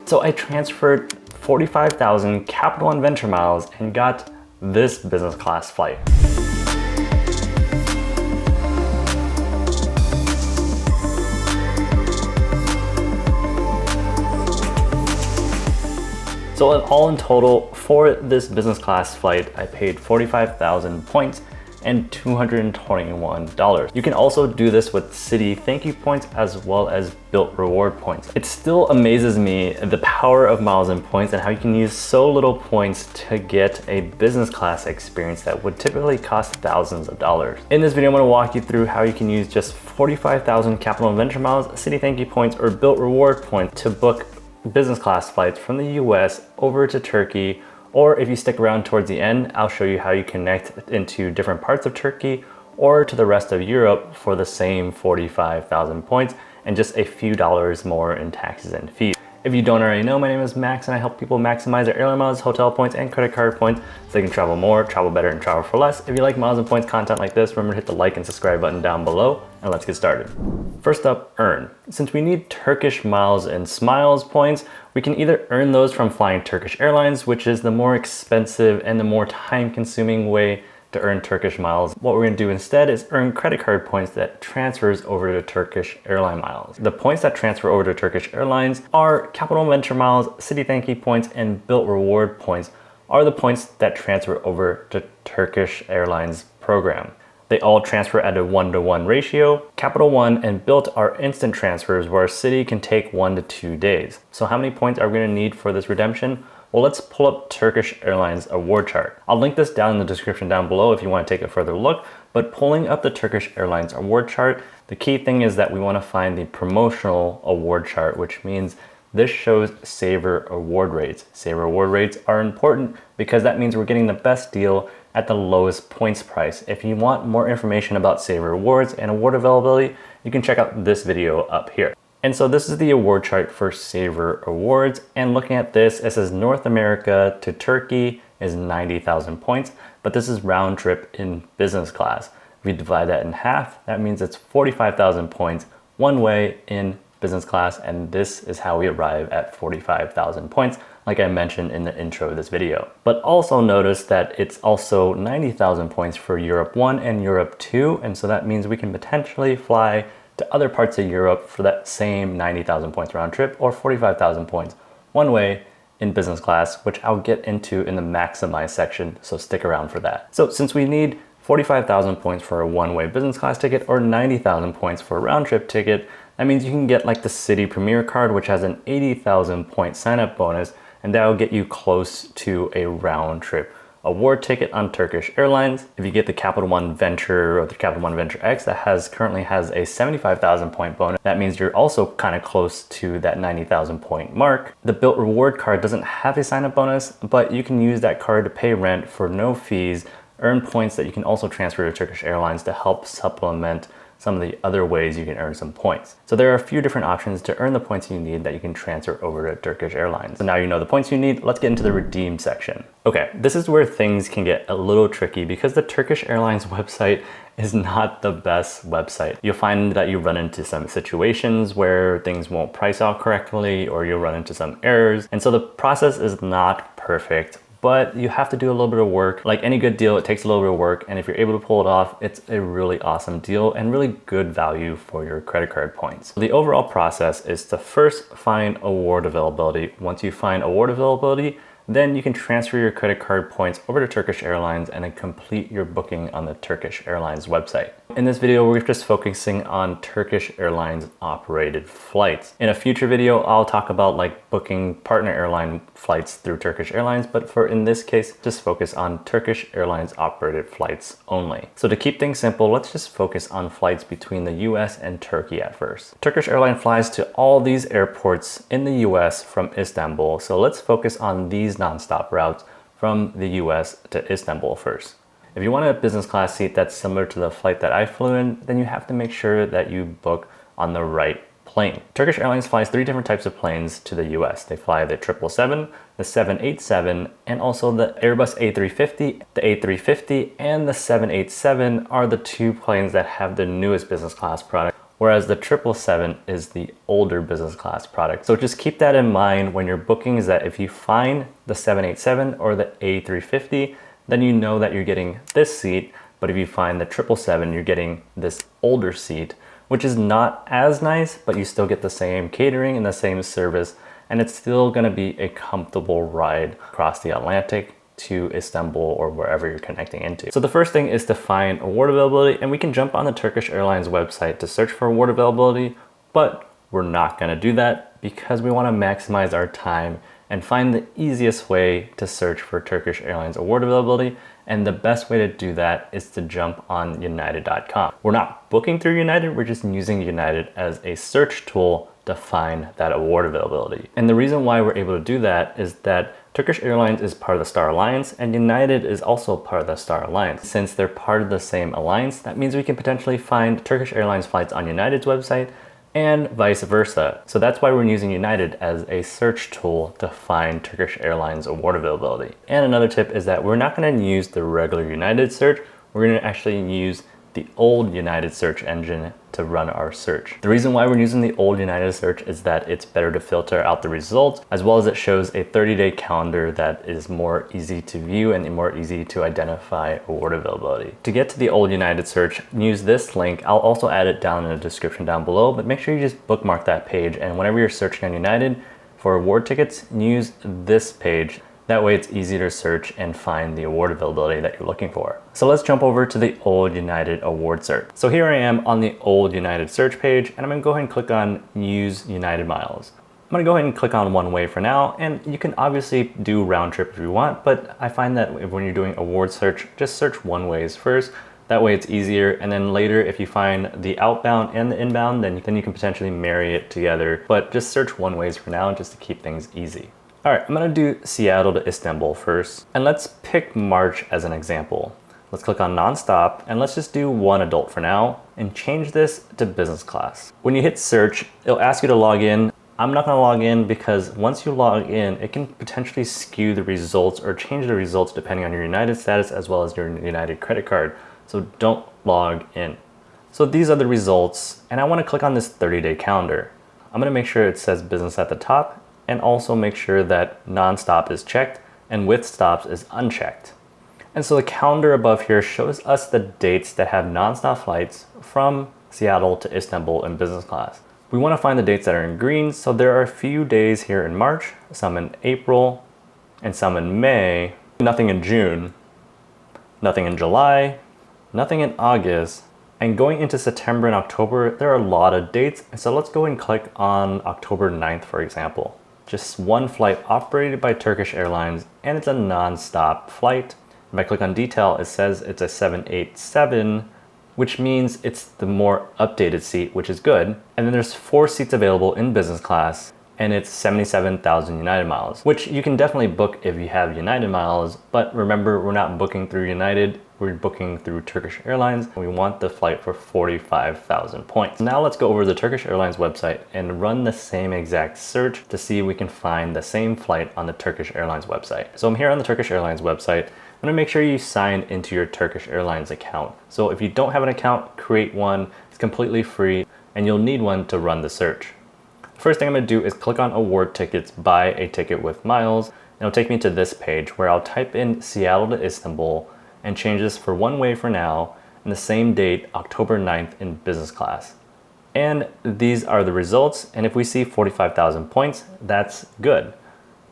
So I transferred 45,000 Capital One Venture miles and got this business class flight. So all in total, for this business class flight, I paid 45,000 points and $221. You can also do this with Citi ThankYou Points as well as Bilt Reward Points. It still amazes me the power of miles and points and how you can use so little points to get a business class experience that would typically cost thousands of dollars. In this video, I'm gonna walk you through how you can use just 45,000 Capital One Venture miles, Citi ThankYou Points, or Bilt Reward Points to book business class flights from the US over to Turkey. Or if you stick around towards the end, I'll show you how you connect into different parts of Turkey or to the rest of Europe for the same 45,000 points and just a few dollars more in taxes and fees. If you don't already know, my name is Max and I help people maximize their airline miles, hotel points, and credit card points so they can travel more, travel better, and travel for less. If you like miles and points content like this, remember to hit the like and subscribe button down below, and let's get started. First up, earn. Since we need Turkish miles and smiles points, we can either earn those from flying Turkish Airlines, which is the more expensive and the more time-consuming way to earn Turkish miles. What we're gonna do instead is earn credit card points that transfers over to Turkish Airline miles. The points that transfer over to Turkish Airlines are Capital One Venture miles, Citi ThankYou Points, and Bilt Reward Points are the points that transfer over to Turkish Airlines program. They all transfer at a 1-to-1 ratio. Capital One and Bilt are instant transfers where Citi can take 1 to 2 days. So how many points are we gonna need for this redemption? Well, let's pull up Turkish Airlines award chart. I'll link this down in the description down below if you want to take a further look, but pulling up the Turkish Airlines award chart, the key thing is that we want to find the promotional award chart, which means this shows saver award rates. Saver award rates are important because that means we're getting the best deal at the lowest points price. If you want more information about saver awards and award availability, you can check out this video up here. And so this is the award chart for Saver Awards. And looking at this, it says North America to Turkey is 90,000 points, but this is round trip in business class. If we divide that in half, that means it's 45,000 points one way in business class. And this is how we arrive at 45,000 points, like I mentioned in the intro of this video. But also notice that it's also 90,000 points for Europe 1 and Europe 2. And so that means we can potentially fly to other parts of Europe for that same 90,000 points round trip or 45,000 points one way in business class, which I'll get into in the maximize section, so stick around for that. So since we need 45,000 points for a one-way business class ticket or 90,000 points for a round trip ticket, that means you can get like the Citi Premier card, which has an 80,000 point sign-up bonus, and that will get you close to a round trip award ticket on Turkish Airlines. If you get the Capital One Venture or the Capital One Venture X that currently has a 75,000 point bonus, that means you're also kind of close to that 90,000 point mark. The Bilt Reward card doesn't have a sign-up bonus, but you can use that card to pay rent for no fees, earn points that you can also transfer to Turkish Airlines to help supplement some of the other ways you can earn some points. So there are a few different options to earn the points you need that you can transfer over to Turkish Airlines. So now you know the points you need, let's get into the redeem section. Okay, this is where things can get a little tricky because the Turkish Airlines website is not the best website. You'll find that you run into some situations where things won't price out correctly or you'll run into some errors. And so the process is not perfect, but you have to do a little bit of work. Like any good deal, it takes a little bit of work. And if you're able to pull it off, it's a really awesome deal and really good value for your credit card points. The overall process is to first find award availability. Once you find award availability, then you can transfer your credit card points over to Turkish Airlines and then complete your booking on the Turkish Airlines website. In this video, we're just focusing on Turkish Airlines operated flights. In a future video, I'll talk about like booking partner airline flights through Turkish Airlines, but in this case, just focus on Turkish Airlines operated flights only. So to keep things simple, let's just focus on flights between the US and Turkey at first. Turkish Airlines flies to all these airports in the US from Istanbul. So let's focus on these nonstop routes from the US to Istanbul first. If you want a business class seat that's similar to the flight that I flew in, then you have to make sure that you book on the right plane. Turkish Airlines flies 3 different types of planes to the US. They fly the 777, the 787, and also the Airbus A350. The A350 and the 787 are the 2 planes that have the newest business class product, whereas the 777 is the older business class product. So just keep that in mind when you're booking, is that if you find the 787 or the A350, then you know that you're getting this seat. But if you find the 777, you're getting this older seat, which is not as nice, but you still get the same catering and the same service, and it's still gonna be a comfortable ride across the Atlantic to Istanbul or wherever you're connecting into. So the first thing is to find award availability, and we can jump on the Turkish Airlines website to search for award availability, but we're not gonna do that because we wanna maximize our time and find the easiest way to search for Turkish Airlines award availability. And the best way to do that is to jump on United.com. We're not booking through United, we're just using United as a search tool to find that award availability. And the reason why we're able to do that is that Turkish Airlines is part of the Star Alliance and United is also part of the Star Alliance. Since they're part of the same alliance, that means we can potentially find Turkish Airlines flights on United's website and vice versa. So that's why we're using United as a search tool to find Turkish Airlines award availability. And another tip is that we're not gonna use the regular United search, we're gonna actually use the old United search engine to run our search. The reason why we're using the old United search is that it's better to filter out the results, as well as it shows a 30-day calendar that is more easy to view and more easy to identify award availability. To get to the old United search, use this link. I'll also add it down in the description down below, but make sure you just bookmark that page, and whenever you're searching on United for award tickets, use this page. That way it's easy to search and find the award availability that you're looking for. So let's jump over to the old United award search. So here I am on the old United search page, and I'm gonna go ahead and click on use United miles. I'm gonna go ahead and click on one way for now, and you can obviously do round trip if you want, but I find that when you're doing award search, just search one ways first. That way it's easier, and then later if you find the outbound and the inbound, then you can potentially marry it together. But just search one ways for now just to keep things easy. All right, I'm gonna do Seattle to Istanbul first, and let's pick March as an example. Let's click on nonstop, and let's just do one adult for now, and change this to business class. When you hit search, it'll ask you to log in. I'm not gonna log in because once you log in, it can potentially skew the results or change the results depending on your United status as well as your United credit card. So don't log in. So these are the results, and I wanna click on this 30-day calendar. I'm gonna make sure it says business at the top, and also make sure that non-stop is checked and with stops is unchecked. And so the calendar above here shows us the dates that have non-stop flights from Seattle to Istanbul in business class. We want to find the dates that are in green, so there are a few days here in March, some in April, and some in May, nothing in June, nothing in July, nothing in August, and going into September and October, there are a lot of dates. So let's go and click on October 9th, for example. Just one flight operated by Turkish Airlines, and it's a non-stop flight. If I click on detail, it says it's a 787, which means it's the more updated seat, which is good. And then there's 4 seats available in business class, and it's 77,000 United miles, which you can definitely book if you have United miles. But remember, we're not booking through United, we're booking through Turkish Airlines. We want the flight for 45,000 points. Now let's go over to the Turkish Airlines website and run the same exact search to see if we can find the same flight on the Turkish Airlines website. So I'm here on the Turkish Airlines website. I'm gonna make sure you sign into your Turkish Airlines account. So if you don't have an account, create one. It's completely free, and you'll need one to run the search. First thing I'm gonna do is click on award tickets, buy a ticket with miles, and it'll take me to this page where I'll type in Seattle to Istanbul and change this for one way for now, and the same date, October 9th in business class. And these are the results, and if we see 45,000 points, that's good.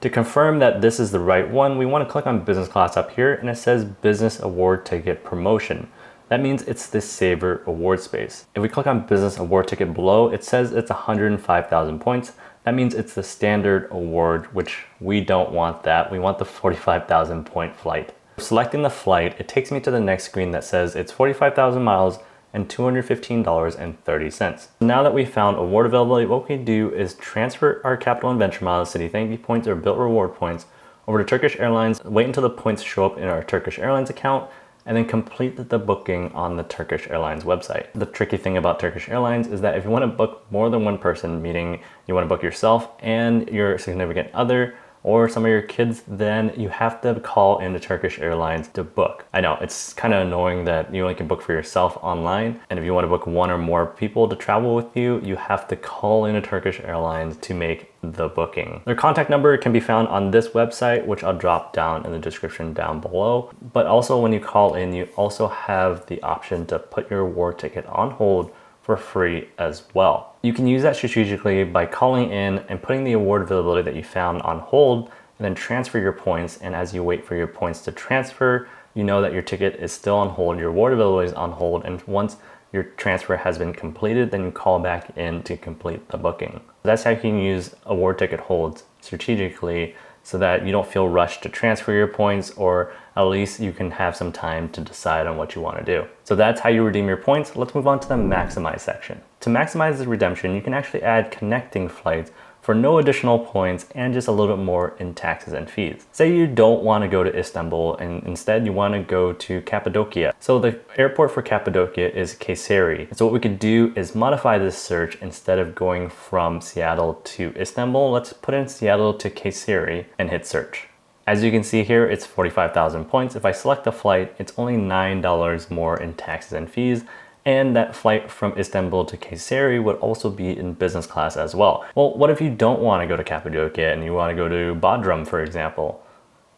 To confirm that this is the right one, we wanna click on business class up here, and it says business award ticket promotion. That means it's the Saver award space. If we click on business award ticket below, it says it's 105,000 points. That means it's the standard award, which we don't want that. We want the 45,000 point flight. Selecting the flight, it takes me to the next screen that says it's 45,000 miles and $215.30. Now that we found award availability, what we can do is transfer our capital and venture miles, Citi ThankYou Points or Bilt Reward Points, over to Turkish Airlines, wait until the points show up in our Turkish Airlines account, and then complete the booking on the Turkish Airlines website. The tricky thing about Turkish Airlines is that if you want to book more than one person, meaning you want to book yourself and your significant other, or some of your kids, then you have to call into Turkish Airlines to book. I know it's kind of annoying that you only can book for yourself online, and if you want to book one or more people to travel with you, you have to call into Turkish Airlines to make the booking. Their contact number can be found on this website, which I'll drop down in the description down below. But also when you call in, you also have the option to put your award ticket on hold for free as well. You can use that strategically by calling in and putting the award availability that you found on hold, and then transfer your points. And as you wait for your points to transfer, you know that your ticket is still on hold, your award availability is on hold, and once your transfer has been completed, then you call back in to complete the booking. That's how you can use award ticket holds strategically, so that you don't feel rushed to transfer your points, or at least you can have some time to decide on what you want to do. So that's how you redeem your points. Let's move on to the maximize section. To maximize the redemption, you can actually add connecting flights for no additional points and just a little bit more in taxes and fees. Say you don't want to go to Istanbul and instead you want to go to Cappadocia. So the airport for Cappadocia is Kayseri. So what we could do is modify this search. Instead of going from Seattle to Istanbul, let's put in Seattle to Kayseri and hit search. As you can see here, it's 45,000 points. If I select a flight, it's only $9 more in taxes and fees. And that flight from Istanbul to Kayseri would also be in business class as well. Well, what if you don't want to go to Cappadocia and you want to go to Bodrum, for example?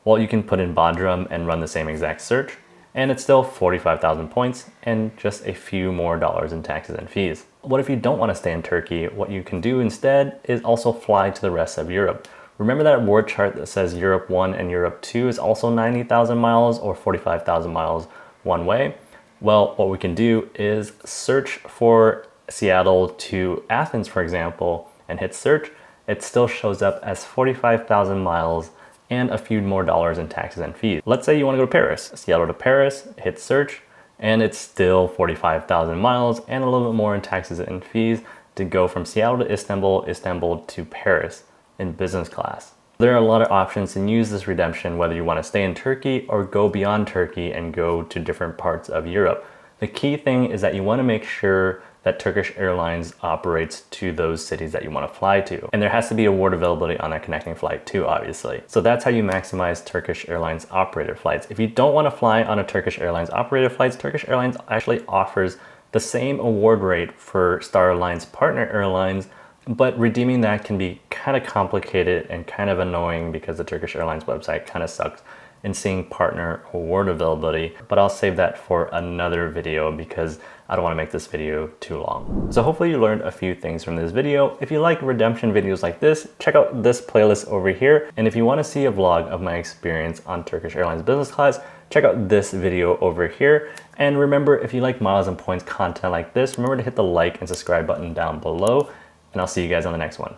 Well, you can put in Bodrum and run the same exact search, and it's still 45,000 points and just a few more dollars in taxes and fees. What if you don't want to stay in Turkey? What you can do instead is also fly to the rest of Europe. Remember that award chart that says Europe 1 and Europe 2 is also 90,000 miles or 45,000 miles one way? Well, what we can do is search for Seattle to Athens, for example, and hit search. It still shows up as 45,000 miles and a few more dollars in taxes and fees. Let's say you want to go to Paris, Seattle to Paris, hit search, and it's still 45,000 miles and a little bit more in taxes and fees to go from Seattle to Istanbul, Istanbul to Paris in business class. There are a lot of options to use this redemption, whether you want to stay in Turkey or go beyond Turkey and go to different parts of Europe. The key thing is that you want to make sure that Turkish Airlines operates to those cities that you want to fly to. And there has to be award availability on that connecting flight too, obviously. So that's how you maximize Turkish Airlines operated flights. If you don't want to fly on a Turkish Airlines operated flights, Turkish Airlines actually offers the same award rate for Star Alliance partner airlines, but redeeming that can be kind of complicated and kind of annoying because the Turkish Airlines website kind of sucks in seeing partner award availability. But I'll save that for another video because I don't want to make this video too long. So hopefully you learned a few things from this video. If you like redemption videos like this, check out this playlist over here. And if you want to see a vlog of my experience on Turkish Airlines Business Class, check out this video over here. And remember, if you like miles and points content like this, remember to hit the like and subscribe button down below. And I'll see you guys on the next one.